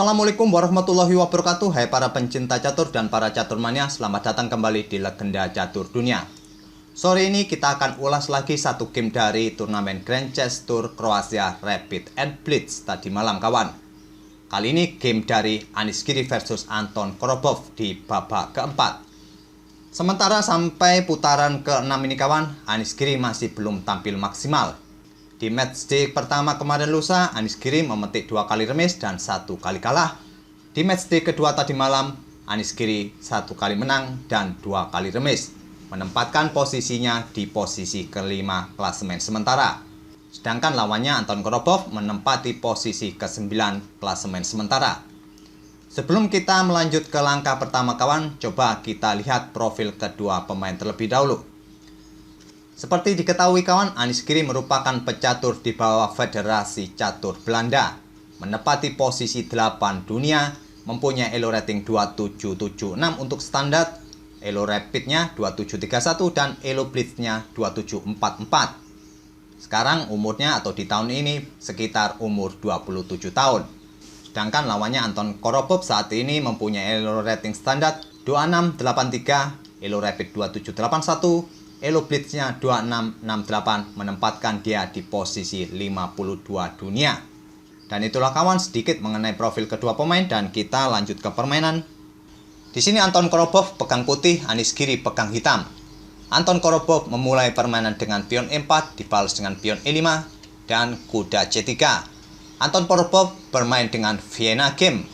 Assalamualaikum warahmatullahi wabarakatuh. Hai para pencinta catur dan para caturmania, selamat datang kembali di Legenda Catur Dunia. Sore ini kita akan ulas lagi satu game dari turnamen Grand Chess Tour Kroasia Rapid and Blitz tadi malam kawan. Kali ini game dari Anish Giri versus Anton Korobov di babak keempat. Sementara sampai putaran ke-6 ini kawan, Anish Giri masih belum tampil maksimal. Di matchday pertama kemarin lusa, Anish Giri memetik 2 kali remis dan 1 kali kalah. Di matchday kedua tadi malam, Anish Giri 1 kali menang dan 2 kali remis, menempatkan posisinya di posisi kelima klasemen sementara. Sedangkan lawannya Anton Korobov menempati posisi ke-9 klasemen sementara. Sebelum kita melanjut ke langkah pertama kawan, coba kita lihat profil kedua pemain terlebih dahulu. Seperti diketahui kawan, Anish Giri merupakan pecatur di bawah Federasi Catur Belanda, menempati posisi 8 dunia, mempunyai elo rating 2776 untuk standar, elo rapidnya 2731 dan elo blitznya 2744. Sekarang umurnya atau di tahun ini sekitar umur 27 tahun. Sedangkan lawannya Anton Korobov saat ini mempunyai elo rating standar 2683, elo rapid 2781, elo blitznya 2668, menempatkan dia di posisi 52 dunia. Dan itulah kawan sedikit mengenai profil kedua pemain dan kita lanjut ke permainan. Di sini Anton Korobov pegang putih, Anish Giri pegang hitam. Anton Korobov memulai permainan dengan pion E4 dibalas dengan pion E5 dan kuda C3. Anton Korobov bermain dengan Vienna Game.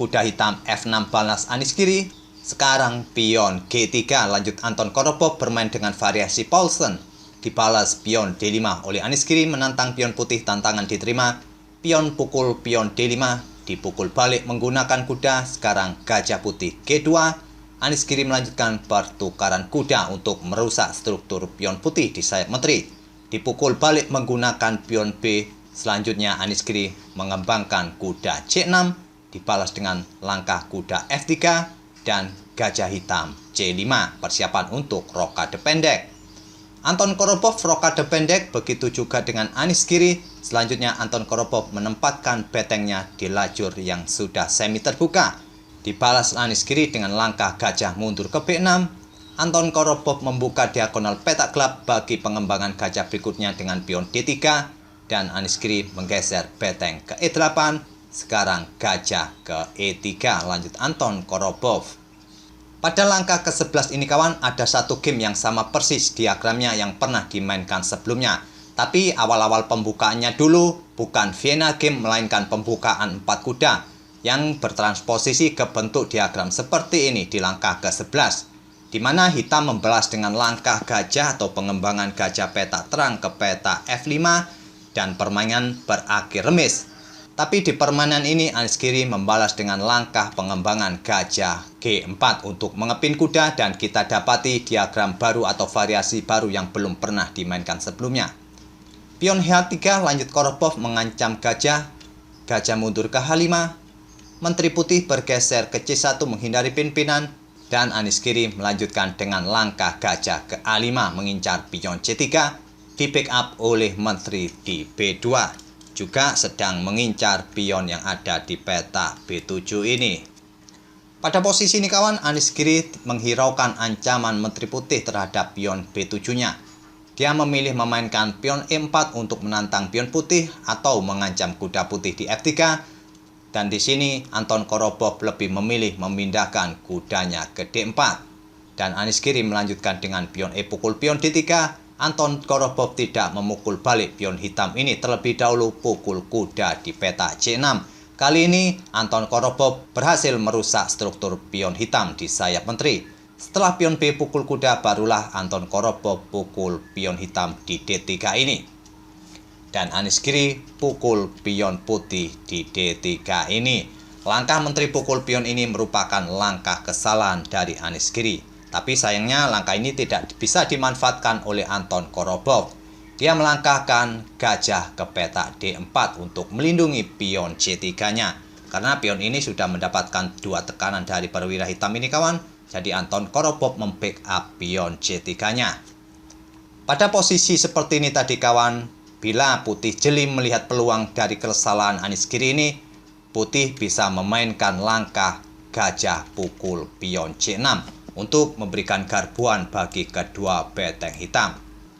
Kuda hitam F6 balas Anish Giri. Sekarang pion G3, lanjut Anton Korobov bermain dengan variasi Paulsen. Dibalas pion D5 oleh Anish Giri, menantang pion putih, tantangan diterima. Pion pukul pion D5, dipukul balik menggunakan kuda. Sekarang gajah putih G2. Anish Giri melanjutkan pertukaran kuda untuk merusak struktur pion putih di sayap menteri. Dipukul balik menggunakan pion B. Selanjutnya Anish Giri mengembangkan kuda C6, dibalas dengan langkah kuda F3. Dan gajah hitam C5, persiapan untuk rokade pendek. Anton Korobov rokade pendek, begitu juga dengan Anish Giri. Selanjutnya Anton Korobov menempatkan betengnya di lajur yang sudah semi terbuka. Dibalas Anish Giri dengan langkah gajah mundur ke B6. Anton Korobov membuka diagonal petak gelap bagi pengembangan gajah berikutnya dengan pion D3. Dan Anish Giri menggeser beteng ke E8. Sekarang gajah ke E3, lanjut Anton Korobov. Pada langkah ke-11 ini kawan, ada satu game yang sama persis diagramnya yang pernah dimainkan sebelumnya. Tapi awal-awal pembukaannya dulu bukan Vienna Game, melainkan pembukaan 4 kuda yang bertransposisi ke bentuk diagram seperti ini di langkah ke-11. Di mana hitam membalas dengan langkah gajah atau pengembangan gajah petak terang ke petak F5 dan permainan berakhir remis. Tapi di permainan ini Anish Giri membalas dengan langkah pengembangan gajah G4 untuk mengepin kuda dan kita dapati diagram baru atau variasi baru yang belum pernah dimainkan sebelumnya. Pion H3, lanjut Korobov mengancam gajah. Gajah mundur ke H5. Menteri putih bergeser ke C1 menghindari pimpinan dan Anish Giri melanjutkan dengan langkah gajah ke A5 mengincar pion C3, di backup oleh menteri di B2. Juga sedang mengincar pion yang ada di peta B7 ini. Pada posisi ini kawan, Anish Giri menghiraukan ancaman menteri putih terhadap pion B7-nya. Dia memilih memainkan pion E4 untuk menantang pion putih atau mengancam kuda putih di F3. Dan di sini Anton Korobov lebih memilih memindahkan kudanya ke D4. Dan Anish Giri melanjutkan dengan pion E pukul pion D3. Anton Korobov tidak memukul balik pion hitam ini, terlebih dahulu pukul kuda di peta C6. Kali ini Anton Korobov berhasil merusak struktur pion hitam di sayap menteri. Setelah pion B pukul kuda, barulah Anton Korobov pukul pion hitam di D3 ini. Dan Anish Giri pukul pion putih di D3 ini. Langkah menteri pukul pion ini merupakan langkah kesalahan dari Anish Giri. Tapi sayangnya langkah ini tidak bisa dimanfaatkan oleh Anton Korobov. Dia melangkahkan gajah ke petak D4 untuk melindungi pion C3-nya. Karena pion ini sudah mendapatkan 2 tekanan dari perwira hitam ini kawan. Jadi Anton Korobov membackup pion C3-nya. Pada posisi seperti ini tadi kawan, bila putih jeli melihat peluang dari kesalahan Anish Giri ini, putih bisa memainkan langkah gajah pukul pion C6 untuk memberikan garbuan bagi kedua beteng hitam.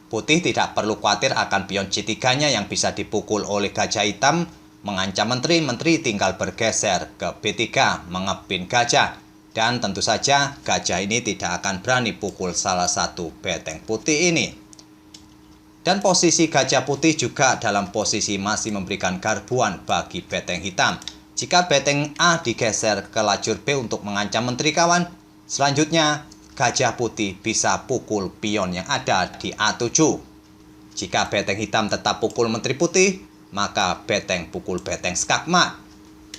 Putih tidak perlu khawatir akan pion C3-nya yang bisa dipukul oleh gajah hitam, mengancam menteri tinggal bergeser ke B3 mengepin gajah. Dan tentu saja gajah ini tidak akan berani pukul salah satu beteng putih ini. Dan posisi gajah putih juga dalam posisi masih memberikan garbuan bagi beteng hitam. Jika beteng A digeser ke lajur B untuk mengancam menteri kawan, selanjutnya gajah putih bisa pukul pion yang ada di A7. Jika beteng hitam tetap pukul menteri putih, maka beteng pukul beteng skakmat.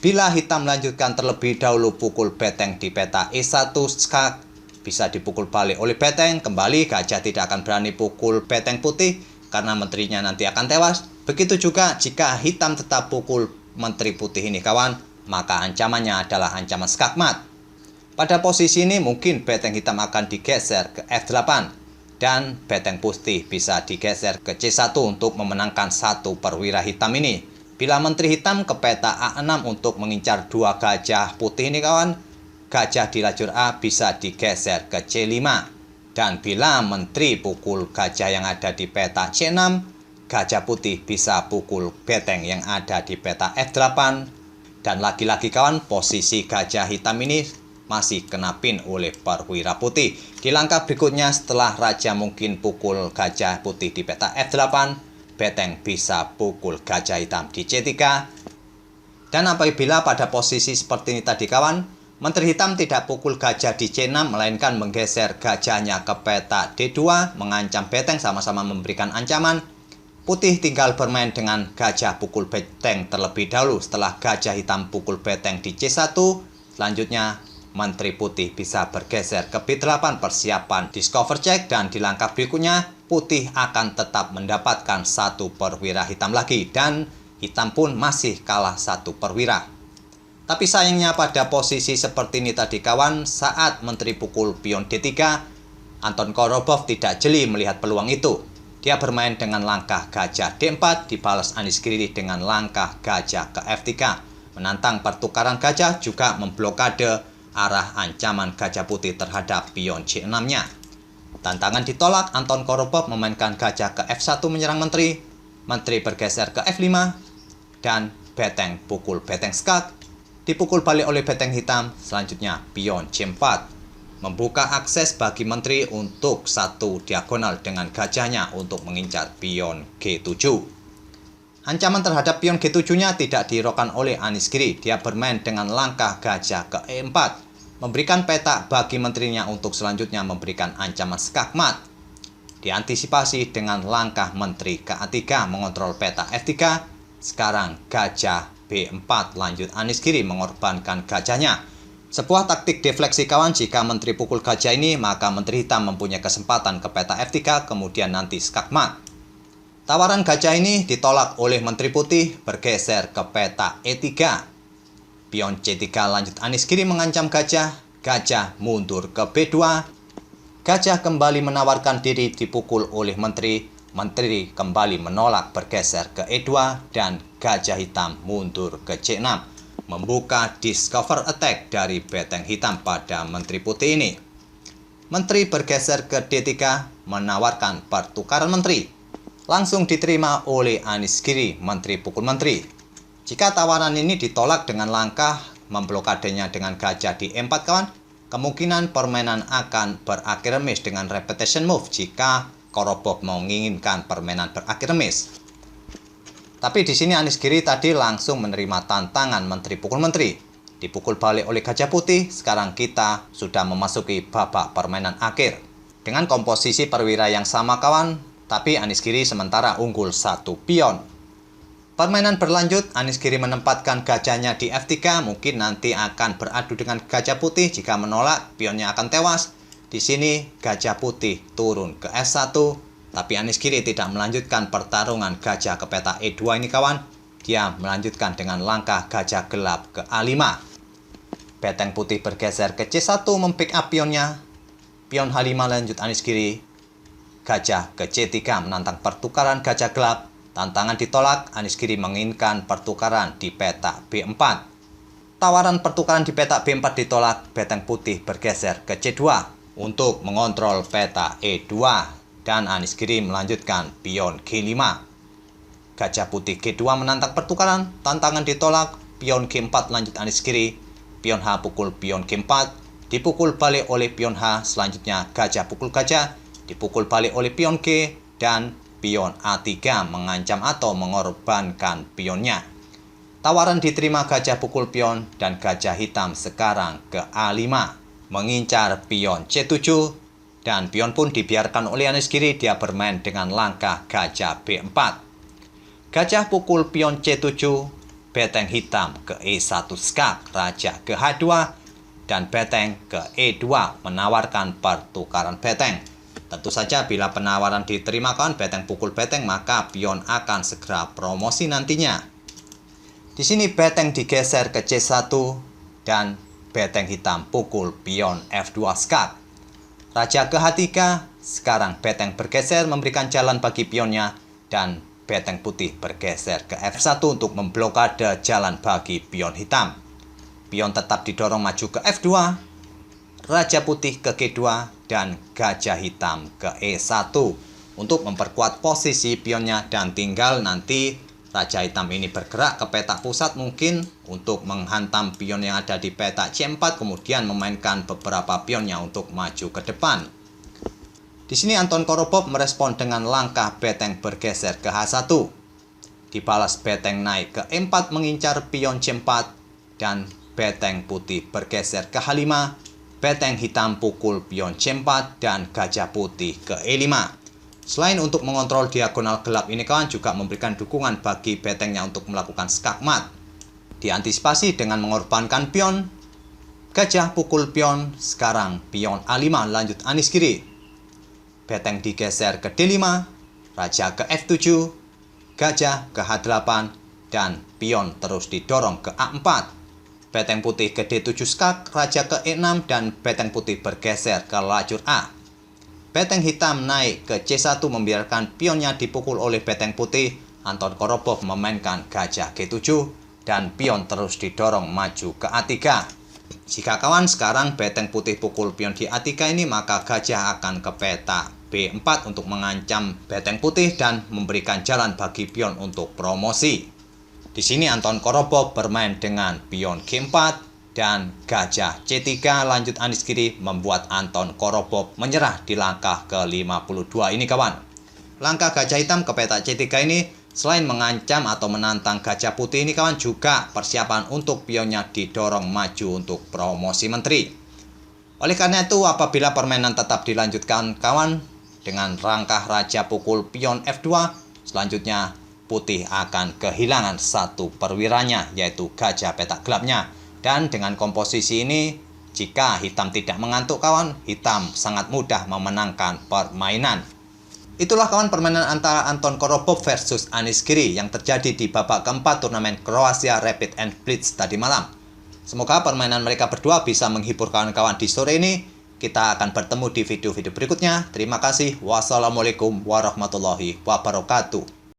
Bila hitam melanjutkan terlebih dahulu pukul beteng di peta E1 skak, bisa dipukul balik oleh beteng, kembali gajah tidak akan berani pukul beteng putih karena menterinya nanti akan tewas. Begitu juga jika hitam tetap pukul menteri putih ini kawan, maka ancamannya adalah ancaman skakmat. Pada posisi ini mungkin beteng hitam akan digeser ke F8 dan beteng putih bisa digeser ke C1 untuk memenangkan satu perwira hitam ini. Bila menteri hitam ke peta A6 untuk mengincar dua gajah putih ini kawan, gajah di lajur A bisa digeser ke C5. Dan bila menteri pukul gajah yang ada di peta C6, gajah putih bisa pukul beteng yang ada di peta F8. Dan lagi-lagi kawan, posisi gajah hitam ini masih kena pin oleh perwira putih. Di langkah berikutnya setelah raja mungkin pukul gajah putih di peta F8, beteng bisa pukul gajah hitam di C3. Dan apabila pada posisi seperti ini tadi kawan, menteri hitam tidak pukul gajah di C6 melainkan menggeser gajahnya ke peta D2 mengancam beteng, sama-sama memberikan ancaman. Putih tinggal bermain dengan gajah pukul beteng terlebih dahulu. Setelah gajah hitam pukul beteng di C1, selanjutnya menteri putih bisa bergeser ke B8 persiapan discover check, dan di langkah berikutnya putih akan tetap mendapatkan satu perwira hitam lagi dan hitam pun masih kalah satu perwira. Tapi sayangnya pada posisi seperti ini tadi kawan, saat menteri pukul pion D3, Anton Korobov tidak jeli melihat peluang itu. Dia bermain dengan langkah gajah D4 dibalas Anies Giri dengan langkah gajah ke F3. Menantang pertukaran gajah juga memblokade arah ancaman gajah putih terhadap pion C6-nya. Tantangan ditolak, Anton Korobov memainkan gajah ke F1 menyerang menteri. Menteri bergeser ke F5 dan beteng pukul beteng skak dipukul balik oleh beteng hitam. Selanjutnya pion C4 membuka akses bagi menteri untuk satu diagonal dengan gajahnya untuk mengincar pion G7. Ancaman terhadap pion G7-nya tidak dihiraukan oleh Anies Giri. Dia bermain dengan langkah gajah ke E4, memberikan peta bagi menterinya untuk selanjutnya memberikan ancaman skakmat. Diantisipasi dengan langkah menteri ke A3 mengontrol peta F3. Sekarang gajah B4, lanjut Anies Giri mengorbankan gajahnya. Sebuah taktik defleksi kawan, jika menteri pukul gajah ini maka menteri hitam mempunyai kesempatan ke peta F3 kemudian nanti skakmat. Tawaran gajah ini ditolak oleh menteri putih, bergeser ke peta E3. Pion C3, lanjut Anies Giri mengancam gajah. Gajah mundur ke B2. Gajah kembali menawarkan diri dipukul oleh menteri. Menteri kembali menolak, bergeser ke E2 dan gajah hitam mundur ke C6. Membuka discover attack dari beteng hitam pada menteri putih ini. Menteri bergeser ke D3 menawarkan pertukaran menteri. Langsung diterima oleh Anies Giri, menteri pukul menteri. Jika tawaran ini ditolak dengan langkah memblokadenya dengan gajah di E4 kawan, kemungkinan permainan akan berakhir remis dengan repetition move jika Korobov menginginkan permainan berakhir remis. Tapi di sini Anies Giri tadi langsung menerima tantangan menteri pukul menteri. Dipukul balik oleh gajah putih, sekarang kita sudah memasuki babak permainan akhir. Dengan komposisi perwira yang sama kawan, tapi Anies Giri sementara unggul satu pion. Permainan berlanjut, Anies Giri menempatkan gajahnya di F3, mungkin nanti akan beradu dengan gajah putih. Jika menolak, pionnya akan tewas. Di sini gajah putih turun ke S1, tapi Anies Giri tidak melanjutkan pertarungan gajah ke peta E2 ini kawan. Dia melanjutkan dengan langkah gajah gelap ke A5. Beteng putih bergeser ke C1 mempick up pionnya. Pion H5 lanjut Anies Giri. Gajah ke C3 menantang pertukaran gajah gelap. Tantangan ditolak, Anies Giri menginginkan pertukaran di peta B4. Tawaran pertukaran di petak B4 ditolak, beteng putih bergeser ke C2 untuk mengontrol petak E2 dan Anies Giri melanjutkan pion G5. Gajah putih G2 menantang pertukaran, tantangan ditolak, pion G4 lanjut Anies Giri, pion H pukul pion G4, dipukul balik oleh pion H, selanjutnya gajah pukul gajah, dipukul balik oleh pion G, dan pion A3 mengancam atau mengorbankan pionnya. Tawaran diterima gajah pukul pion dan gajah hitam sekarang ke A5 mengincar pion C7 dan pion pun dibiarkan oleh Anies Giri, dia bermain dengan langkah gajah B4. Gajah pukul pion C7, beteng hitam ke E1 skak, raja ke H2 dan beteng ke E2 menawarkan pertukaran beteng. Tentu saja bila penawaran diterima kawan beteng pukul beteng, maka pion akan segera promosi nantinya. Di sini beteng digeser ke C1 dan beteng hitam pukul pion F2 skak. Raja ke H3, sekarang beteng bergeser memberikan jalan bagi pionnya dan beteng putih bergeser ke F1 untuk memblokade jalan bagi pion hitam. Pion tetap didorong maju ke F2, raja putih ke G2 dan gajah hitam ke E1 untuk memperkuat posisi pionnya, dan tinggal nanti raja hitam ini bergerak ke petak pusat mungkin untuk menghantam pion yang ada di petak C4, kemudian memainkan beberapa pionnya untuk maju ke depan. Di sini Anton Korobov merespon dengan langkah beteng bergeser ke H1. Dibalas beteng naik ke E4 mengincar pion C4 dan beteng putih bergeser ke H5. Beteng hitam pukul pion C4 dan gajah putih ke E5. Selain untuk mengontrol diagonal gelap ini kawan, juga memberikan dukungan bagi betengnya untuk melakukan skakmat. Diantisipasi dengan mengorbankan pion, gajah pukul pion, sekarang pion A5 lanjut Anies Giri. Beteng digeser ke D5, raja ke F7, gajah ke H8, dan pion terus didorong ke A4. Beteng putih ke D7 skak, raja ke E6, dan beteng putih bergeser ke lajur A. Beteng hitam naik ke C1 membiarkan pionnya dipukul oleh beteng putih. Anton Korobov memainkan gajah G7 dan pion terus didorong maju ke A3. Jika kawan sekarang beteng putih pukul pion di A3 ini, maka gajah akan ke petak B4 untuk mengancam beteng putih dan memberikan jalan bagi pion untuk promosi. Di sini Anton Korobov bermain dengan pion G4 dan gajah C3 lanjut Anies Giri, membuat Anton Korobov menyerah di langkah ke-52 ini kawan. Langkah gajah hitam ke petak C3 ini selain mengancam atau menantang gajah putih ini kawan, juga persiapan untuk pionnya didorong maju untuk promosi menteri. Oleh karena itu apabila permainan tetap dilanjutkan kawan dengan langkah raja pukul pion F2, selanjutnya putih akan kehilangan satu perwiranya, yaitu gajah petak gelapnya. Dan dengan komposisi ini, jika hitam tidak mengantuk kawan, hitam sangat mudah memenangkan permainan. Itulah kawan permainan antara Anton Korobov versus Anies Giri yang terjadi di babak keempat turnamen Croatia Rapid and Blitz tadi malam. Semoga permainan mereka berdua bisa menghibur kawan-kawan di sore ini. Kita akan bertemu di video-video berikutnya. Terima kasih. Wassalamualaikum warahmatullahi wabarakatuh.